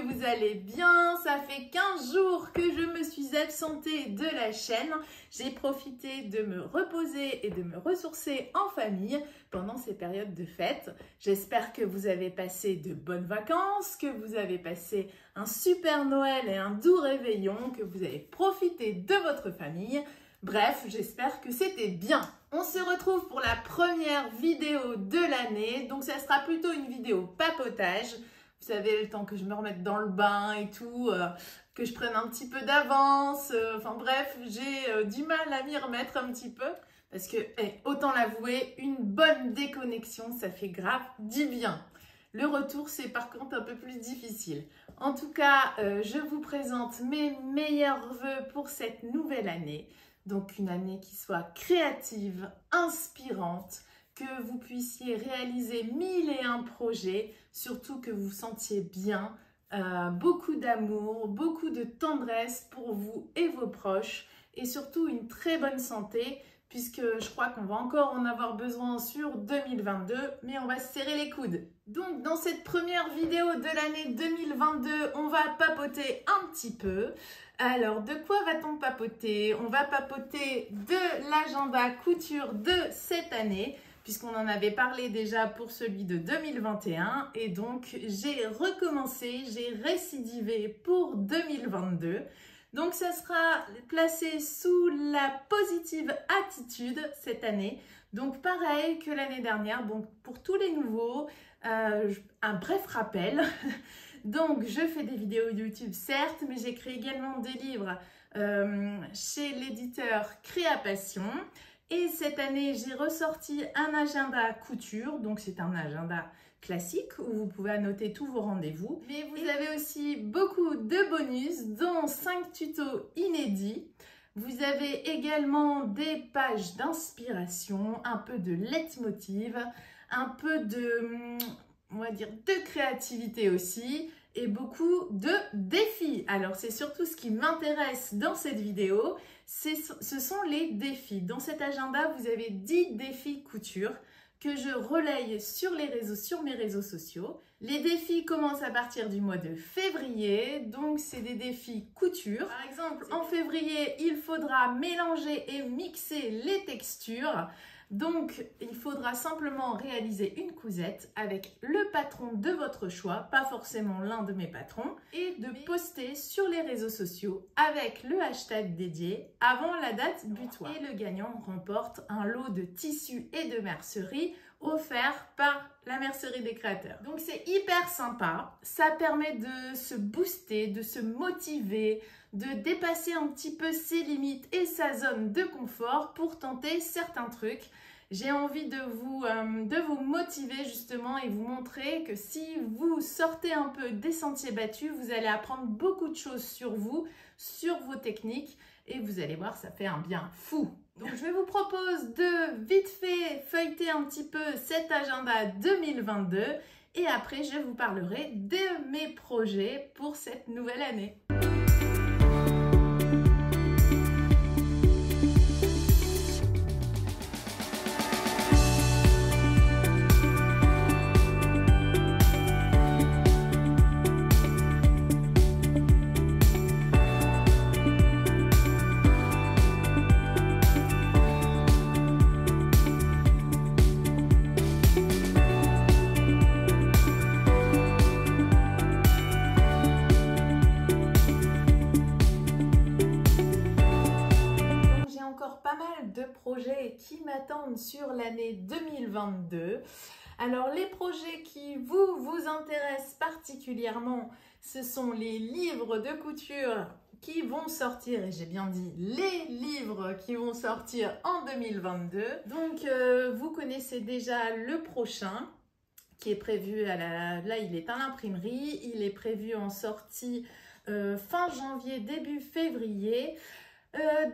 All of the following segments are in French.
vous allez bien. Ça fait 15 jours que je me suis absentée de la chaîne. J'ai profité de me reposer et de me ressourcer en famille pendant ces périodes de fête. J'espère que vous avez passé de bonnes vacances, que vous avez passé un super Noël et un doux réveillon, que vous avez profité de votre famille. Bref, j'espère que c'était bien. On se retrouve pour la première vidéo de l'année. Donc ça sera plutôt une vidéo papotage. Vous savez, le temps que je me remette dans le bain et tout, que je prenne un petit peu d'avance. Enfin bref, j'ai du mal à m'y remettre un petit peu. Parce que, autant l'avouer, une bonne déconnexion, ça fait grave du bien. Le retour, c'est par contre un peu plus difficile. En tout cas, je vous présente mes meilleurs vœux pour cette nouvelle année. Donc une année qui soit créative, inspirante, que vous puissiez réaliser 1001 projets, surtout que vous sentiez bien, beaucoup d'amour, beaucoup de tendresse pour vous et vos proches, et surtout une très bonne santé, puisque je crois qu'on va encore en avoir besoin sur 2022, mais on va se serrer les coudes. Donc dans cette première vidéo de l'année 2022, on va papoter un petit peu. Alors, de quoi va-t-on papoter? On va papoter de l'agenda couture de cette année, puisqu'on en avait parlé déjà pour celui de 2021. Et donc, j'ai recommencé, j'ai récidivé pour 2022. Donc, ça sera placé sous la positive attitude cette année. Donc, pareil que l'année dernière. Donc, pour tous les nouveaux, un bref rappel. Donc, je fais des vidéos YouTube, certes, mais j'écris également des livres chez l'éditeur Créapassion. Et cette année, j'ai ressorti un agenda couture. Donc, c'est un agenda classique où vous pouvez annoter tous vos rendez-vous. Mais vous avez aussi beaucoup de bonus, dont 5 tutos inédits. Vous avez également des pages d'inspiration, un peu de leitmotiv, un peu de, on va dire, de créativité aussi, et beaucoup de défis. Alors, c'est surtout ce qui m'intéresse dans cette vidéo, ce sont les défis. Dans cet agenda, vous avez 10 défis couture que je relaye sur mes réseaux sociaux. Les défis commencent à partir du mois de février, donc c'est des défis couture. Par exemple, en février, il faudra mélanger et mixer les textures. Donc, il faudra simplement réaliser une cousette avec le patron de votre choix, pas forcément l'un de mes patrons, et de poster sur les réseaux sociaux avec le hashtag dédié avant la date butoir. Et le gagnant remporte un lot de tissus et de mercerie offert par la mercerie des créateurs. Donc, c'est hyper sympa. Ça permet de se booster, de se motiver, de dépasser un petit peu ses limites et sa zone de confort pour tenter certains trucs. J'ai envie de vous motiver justement et vous montrer que si vous sortez un peu des sentiers battus, vous allez apprendre beaucoup de choses sur vous, sur vos techniques et vous allez voir, ça fait un bien fou. Donc je vous propose de vite fait feuilleter un petit peu cet agenda 2022 et après je vous parlerai de mes projets pour cette nouvelle année. De projets qui m'attendent sur l'année 2022. Alors les projets qui vous intéressent particulièrement, ce sont les livres de couture qui vont sortir, et j'ai bien dit les livres qui vont sortir en 2022. Donc vous connaissez déjà le prochain qui est prévu, là il est à l'imprimerie, il est prévu en sortie fin janvier, début février.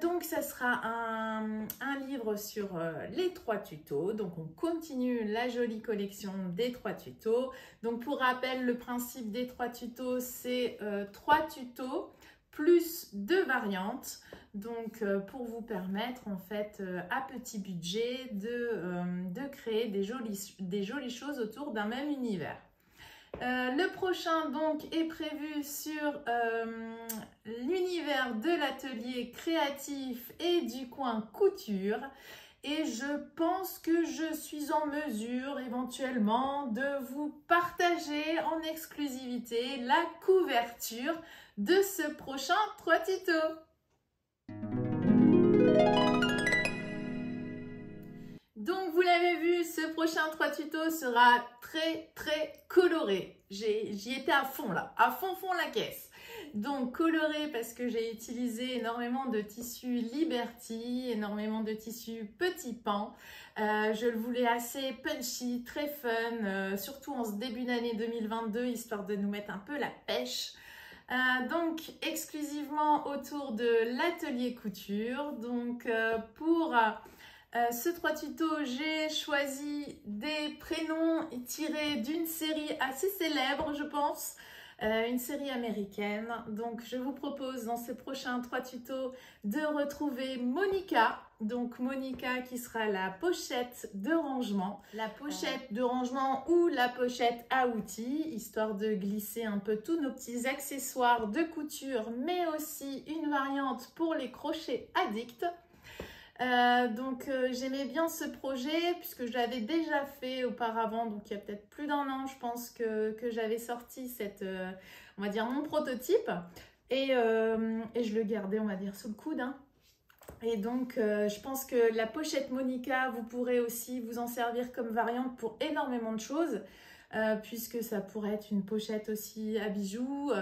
Donc, ça sera un livre sur les 3 tutos. Donc, on continue la jolie collection des 3 tutos. Donc, pour rappel, le principe des 3 tutos, c'est 3 tutos plus 2 variantes. Donc, pour vous permettre, en fait, à petit budget, de créer des jolies choses autour d'un même univers. Le prochain donc est prévu sur l'univers de l'atelier créatif et du coin couture. Et je pense que je suis en mesure éventuellement de vous partager en exclusivité la couverture de ce prochain 3 tutos. Donc vous l'avez vu, ce prochain 3 tutos sera très coloré. J'y étais à fond là, à fond la caisse. Donc coloré parce que j'ai utilisé énormément de tissus Liberty, énormément de tissus petit pan. Je le voulais assez punchy, très fun, surtout en ce début d'année 2022, histoire de nous mettre un peu la pêche. Donc exclusivement autour de l'atelier couture. Donc pour ce 3 tutos, j'ai choisi des prénoms tirés d'une série assez célèbre, je pense. Une série américaine. Donc je vous propose dans ces prochains 3 tutos de retrouver Monica. Donc Monica qui sera la pochette de rangement. La pochette de rangement ou la pochette à outils, histoire de glisser un peu tous nos petits accessoires de couture, mais aussi une variante pour les crochets addicts. J'aimais bien ce projet puisque je l'avais déjà fait auparavant, donc il y a peut-être plus d'1 an je pense que j'avais sorti cette, on va dire mon prototype et je le gardais on va dire sous le coude. Hein. Et donc je pense que la pochette Monica, vous pourrez aussi vous en servir comme variante pour énormément de choses puisque ça pourrait être une pochette aussi à bijoux.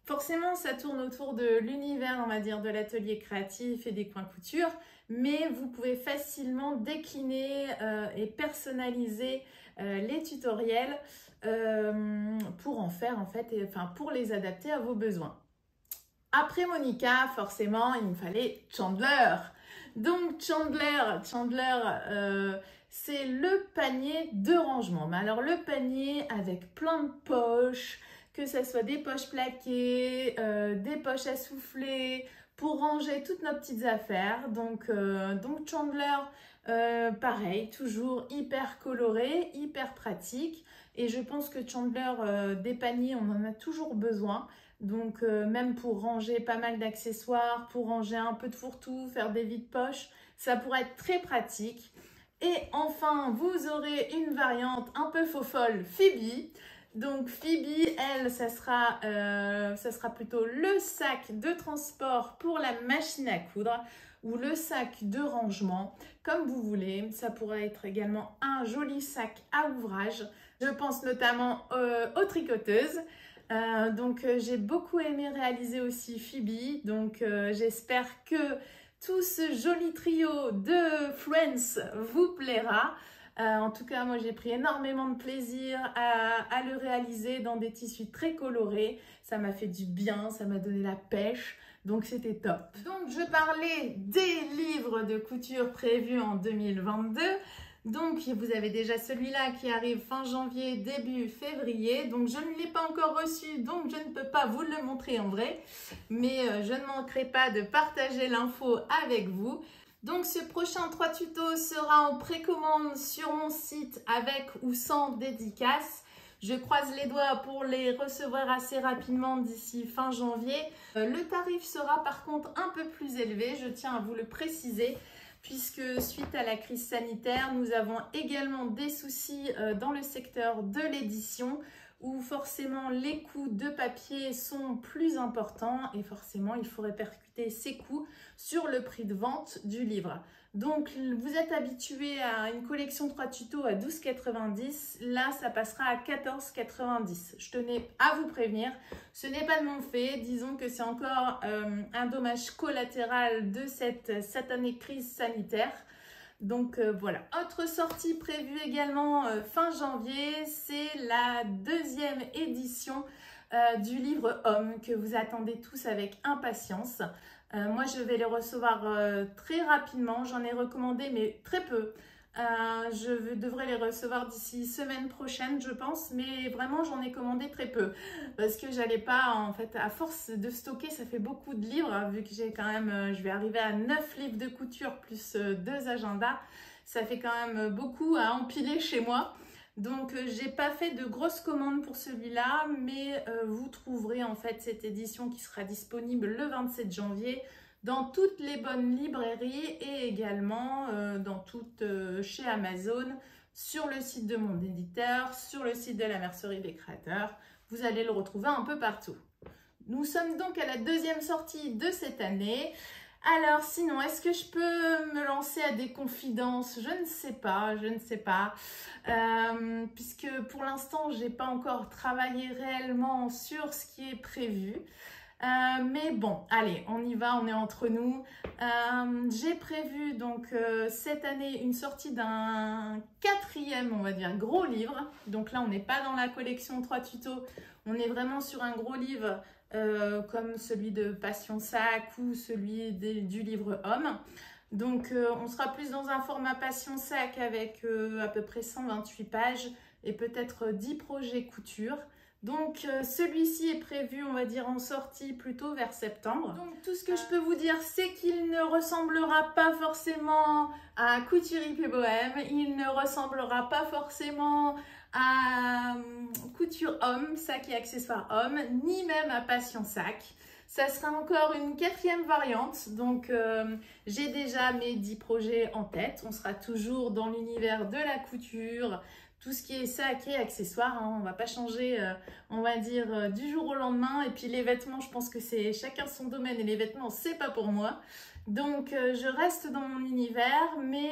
Forcément, ça tourne autour de l'univers, on va dire, de l'atelier créatif et des coins couture, mais vous pouvez facilement décliner et personnaliser les tutoriels pour en faire, en fait, pour les adapter à vos besoins. Après Monica, forcément, il me fallait Chandler. Donc Chandler, c'est le panier de rangement. Mais alors le panier avec plein de poches, que ce soit des poches plaquées, des poches à souffler, pour ranger toutes nos petites affaires. Donc Chandler, pareil, toujours hyper coloré, hyper pratique. Et je pense que Chandler, des paniers, on en a toujours besoin. Donc même pour ranger pas mal d'accessoires, pour ranger un peu de fourre-tout, faire des vides-poches, ça pourrait être très pratique. Et enfin, vous aurez une variante un peu faux-folle, Phoebe. Donc Phoebe, elle, ça sera plutôt le sac de transport pour la machine à coudre ou le sac de rangement, comme vous voulez. Ça pourrait être également un joli sac à ouvrage. Je pense notamment aux tricoteuses. J'ai beaucoup aimé réaliser aussi Phoebe. Donc j'espère que tout ce joli trio de Friends vous plaira. En tout cas, moi j'ai pris énormément de plaisir à le réaliser dans des tissus très colorés. Ça m'a fait du bien, ça m'a donné la pêche, donc c'était top. Donc je parlais des livres de couture prévus en 2022. Donc vous avez déjà celui-là qui arrive fin janvier, début février. Donc je ne l'ai pas encore reçu, donc je ne peux pas vous le montrer en vrai. Mais je ne manquerai pas de partager l'info avec vous. Donc ce prochain 3 tutos sera en précommande sur mon site avec ou sans dédicace. Je croise les doigts pour les recevoir assez rapidement d'ici fin janvier. Le tarif sera par contre un peu plus élevé, je tiens à vous le préciser, puisque suite à la crise sanitaire, nous avons également des soucis dans le secteur de l'édition où forcément les coûts de papier sont plus importants et forcément il faut répercuter ces coûts sur le prix de vente du livre. Donc vous êtes habitué à une collection 3 tutos à 12,90 €, là ça passera à 14,90 €. Je tenais à vous prévenir, ce n'est pas de mon fait, disons que c'est encore un dommage collatéral de cette satanée crise sanitaire. Donc voilà. Autre sortie prévue également fin janvier, c'est la 2e édition du livre Homme que vous attendez tous avec impatience. Moi je vais les recevoir très rapidement, j'en ai recommandé mais très peu. Je devrais les recevoir d'ici semaine prochaine je pense, mais vraiment j'en ai commandé très peu parce que j'allais pas, en fait à force de stocker ça fait beaucoup de livres vu que j'ai quand même, je vais arriver à 9 livres de couture plus 2 agendas, ça fait quand même beaucoup à empiler chez moi. Donc j'ai pas fait de grosses commandes pour celui-là, mais vous trouverez en fait cette édition qui sera disponible le 27 janvier dans toutes les bonnes librairies et également chez Amazon, sur le site de mon éditeur, sur le site de la Mercerie des Créateurs. Vous allez le retrouver un peu partout. Nous sommes donc à la deuxième sortie de cette année. Alors sinon, est-ce que je peux me lancer à des confidences? Je ne sais pas, puisque pour l'instant, je n'ai pas encore travaillé réellement sur ce qui est prévu. Mais bon, allez, on y va, on est entre nous. J'ai prévu donc cette année une sortie d'un quatrième, on va dire, gros livre. Donc là, on n'est pas dans la collection 3 tutos, on est vraiment sur un gros livre comme celui de Passion Sac ou celui du livre Homme. Donc on sera plus dans un format Passion Sac avec à peu près 128 pages et peut-être 10 projets couture. Donc celui-ci est prévu, on va dire, en sortie plutôt vers septembre. Donc tout ce que je peux vous dire, c'est qu'il ne ressemblera pas forcément à Couturip & Bohème, il ne ressemblera pas forcément à Couture Homme, sac et accessoires homme, ni même à Passion Sac. Ça sera encore une quatrième variante, donc j'ai déjà mes 10 projets en tête. On sera toujours dans l'univers de la couture, tout ce qui est sac et accessoires, hein. On ne va pas changer, on va dire, du jour au lendemain. Et puis les vêtements, je pense que c'est chacun son domaine et les vêtements, c'est pas pour moi. Donc je reste dans mon univers, mais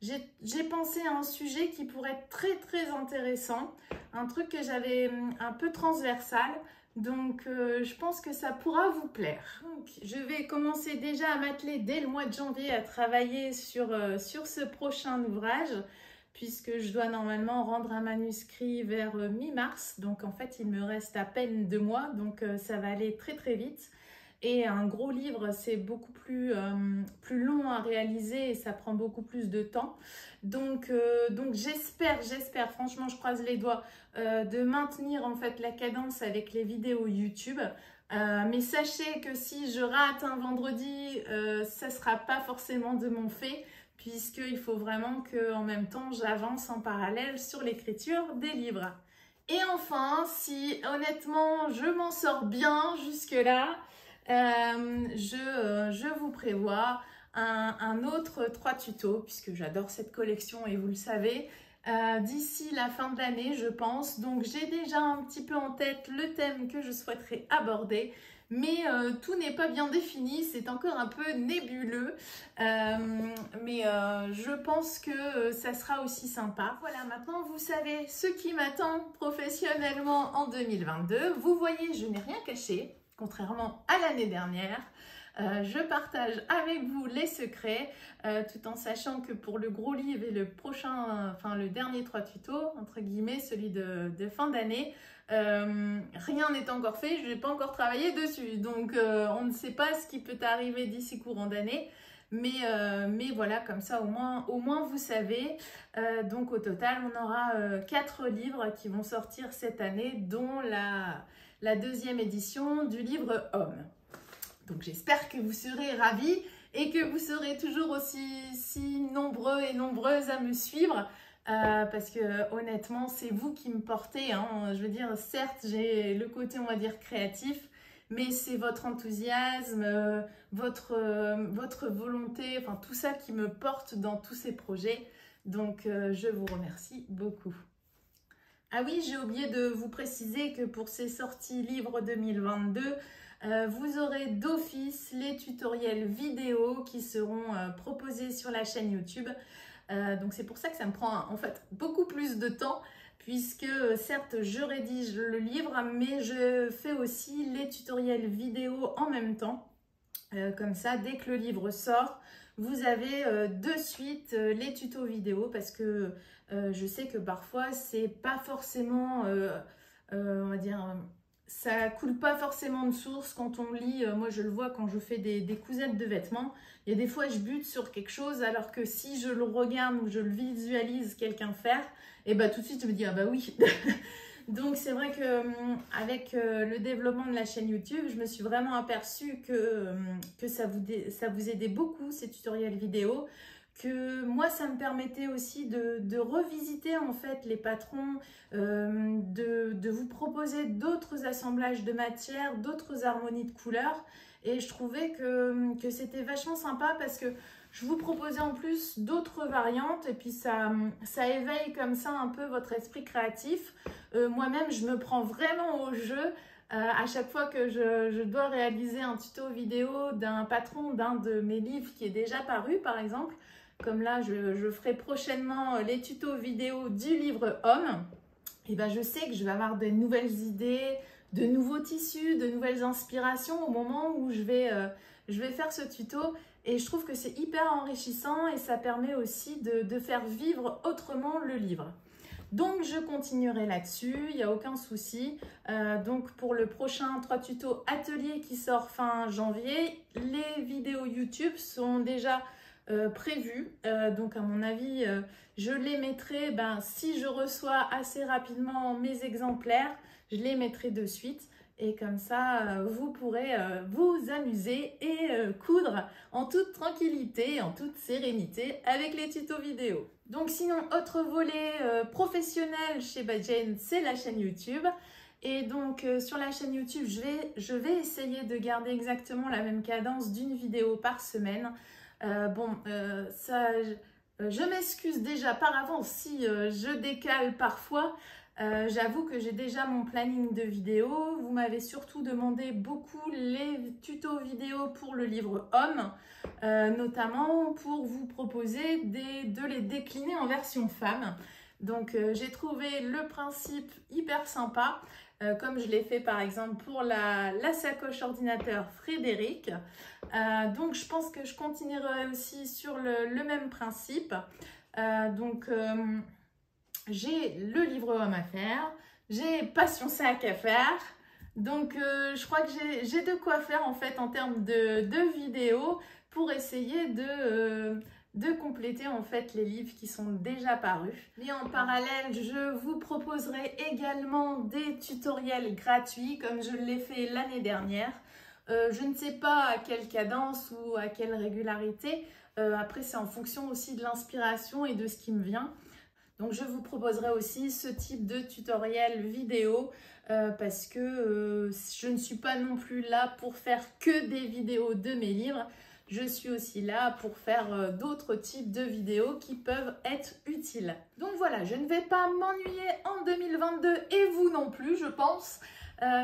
j'ai pensé à un sujet qui pourrait être très très intéressant, un truc que j'avais un peu transversal. Donc je pense que ça pourra vous plaire. Donc, je vais commencer déjà à m'atteler dès le mois de janvier à travailler sur ce prochain ouvrage, puisque je dois normalement rendre un manuscrit vers mi-mars. Donc en fait, il me reste à peine 2 mois, donc ça va aller très très vite. Et un gros livre, c'est beaucoup plus long à réaliser et ça prend beaucoup plus de temps. Donc j'espère, franchement, je croise les doigts, de maintenir en fait la cadence avec les vidéos YouTube. Mais sachez que si je rate un vendredi, ça ne sera pas forcément de mon fait, puisqu'il faut vraiment qu'en même temps, j'avance en parallèle sur l'écriture des livres. Et enfin, si honnêtement, je m'en sors bien jusque-là, je vous prévois un autre 3 tutos, puisque j'adore cette collection et vous le savez, d'ici la fin de l'année, je pense. Donc, j'ai déjà un petit peu en tête le thème que je souhaiterais aborder. Mais tout n'est pas bien défini, c'est encore un peu nébuleux, mais je pense que ça sera aussi sympa. Voilà, maintenant vous savez ce qui m'attend professionnellement en 2022. Vous voyez, je n'ai rien caché, contrairement à l'année dernière. Je partage avec vous les secrets, tout en sachant que pour le gros livre et le prochain, enfin le dernier 3 tutos, entre guillemets, celui de fin d'année, rien n'est encore fait, je n'ai pas encore travaillé dessus, donc on ne sait pas ce qui peut arriver d'ici courant d'année, mais voilà, comme ça au moins vous savez. Donc au total, on aura 4 livres qui vont sortir cette année, dont la deuxième édition du livre Homme. Donc j'espère que vous serez ravis et que vous serez toujours aussi nombreux et nombreuses à me suivre, parce que honnêtement c'est vous qui me portez, hein. Je veux dire, certes j'ai le côté, on va dire, créatif, mais c'est votre enthousiasme, votre volonté, enfin tout ça qui me porte dans tous ces projets. Donc je vous remercie beaucoup. Ah oui, j'ai oublié de vous préciser que pour ces sorties livres 2022, vous aurez d'office les tutoriels vidéo qui seront proposés sur la chaîne YouTube. Donc c'est pour ça que ça me prend en fait beaucoup plus de temps, puisque certes je rédige le livre, mais je fais aussi les tutoriels vidéo en même temps. Comme ça, dès que le livre sort, vous avez de suite les tutos vidéo, parce que je sais que parfois c'est pas forcément, on va dire, ça coule pas forcément de source quand on lit. Moi je le vois quand je fais des cousettes de vêtements, il y a des fois je bute sur quelque chose, alors que si je le regarde ou je le visualise quelqu'un faire, et bah tout de suite je me dis ah bah oui. Donc c'est vrai que avec le développement de la chaîne YouTube, je me suis vraiment aperçue que ça vous aidait beaucoup, ces tutoriels vidéo, que moi ça me permettait aussi de revisiter en fait les patrons, de vous proposer d'autres assemblages de matières, d'autres harmonies de couleurs, et je trouvais que c'était vachement sympa parce que je vous proposais en plus d'autres variantes et puis ça éveille comme ça un peu votre esprit créatif. Moi-même je me prends vraiment au jeu. À chaque fois que je dois réaliser un tuto vidéo d'un patron d'un de mes livres qui est déjà paru par exemple, comme là je ferai prochainement les tutos vidéo du livre Homme, et ben je sais que je vais avoir de nouvelles idées, de nouveaux tissus, de nouvelles inspirations au moment où je vais faire ce tuto, et je trouve que c'est hyper enrichissant et ça permet aussi de faire vivre autrement le livre. Donc je continuerai là-dessus, il n'y a aucun souci. Donc pour le prochain 3 tutos atelier qui sort fin janvier, les vidéos YouTube sont déjà prévues. Donc à mon avis, je les mettrai, si je reçois assez rapidement mes exemplaires, je les mettrai de suite. Et comme ça, vous pourrez vous amuser et coudre en toute tranquillité, en toute sérénité avec les tutos vidéo. Donc sinon, autre volet professionnel chez Badjane, c'est la chaîne YouTube. Et donc sur la chaîne YouTube, je vais essayer de garder exactement la même cadence d'une vidéo par semaine. Je m'excuse déjà par avance si je décale parfois. J'avoue que j'ai déjà mon planning de vidéos. Vous m'avez surtout demandé beaucoup les tutos vidéo pour le livre Homme, notamment pour vous proposer de les décliner en version femme. Donc j'ai trouvé le principe hyper sympa, comme je l'ai fait par exemple pour la sacoche ordinateur Frédéric. Donc je pense que je continuerai aussi sur le même principe. J'ai le livre Homme à faire, j'ai Passion Sac à faire, donc je crois que j'ai de quoi faire en fait en termes de vidéos pour essayer de compléter en fait les livres qui sont déjà parus. Et en parallèle, je vous proposerai également des tutoriels gratuits comme je l'ai fait l'année dernière. Je ne sais pas à quelle cadence ou à quelle régularité, après c'est en fonction aussi de l'inspiration et de ce qui me vient. Donc je vous proposerai aussi ce type de tutoriel vidéo parce que je ne suis pas non plus là pour faire que des vidéos de mes livres. Je suis aussi là pour faire d'autres types de vidéos qui peuvent être utiles. Donc voilà, je ne vais pas m'ennuyer en 2022 et vous non plus, je pense.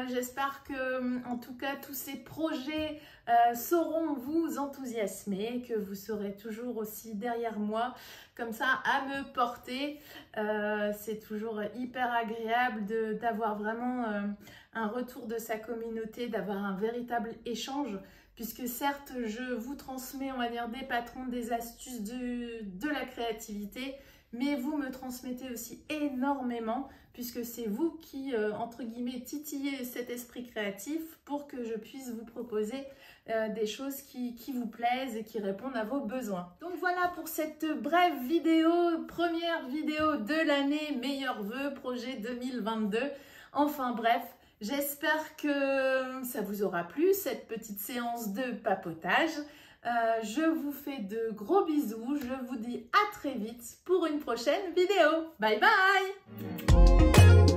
J'espère que, en tout cas, tous ces projets sauront vous enthousiasmer, que vous serez toujours aussi derrière moi, comme ça, à me porter. C'est toujours hyper agréable d'avoir vraiment un retour de sa communauté, d'avoir un véritable échange, puisque certes, je vous transmets, on va dire, des patrons, des astuces de la créativité, mais vous me transmettez aussi énormément, puisque c'est vous qui, entre guillemets, titillez cet esprit créatif pour que je puisse vous proposer des choses qui vous plaisent et qui répondent à vos besoins. Donc voilà pour cette brève vidéo, première vidéo de l'année, meilleurs vœux, projet 2022. Enfin bref, j'espère que ça vous aura plu, cette petite séance de papotage. Je vous fais de gros bisous, je vous dis à très vite pour une prochaine vidéo. Bye bye!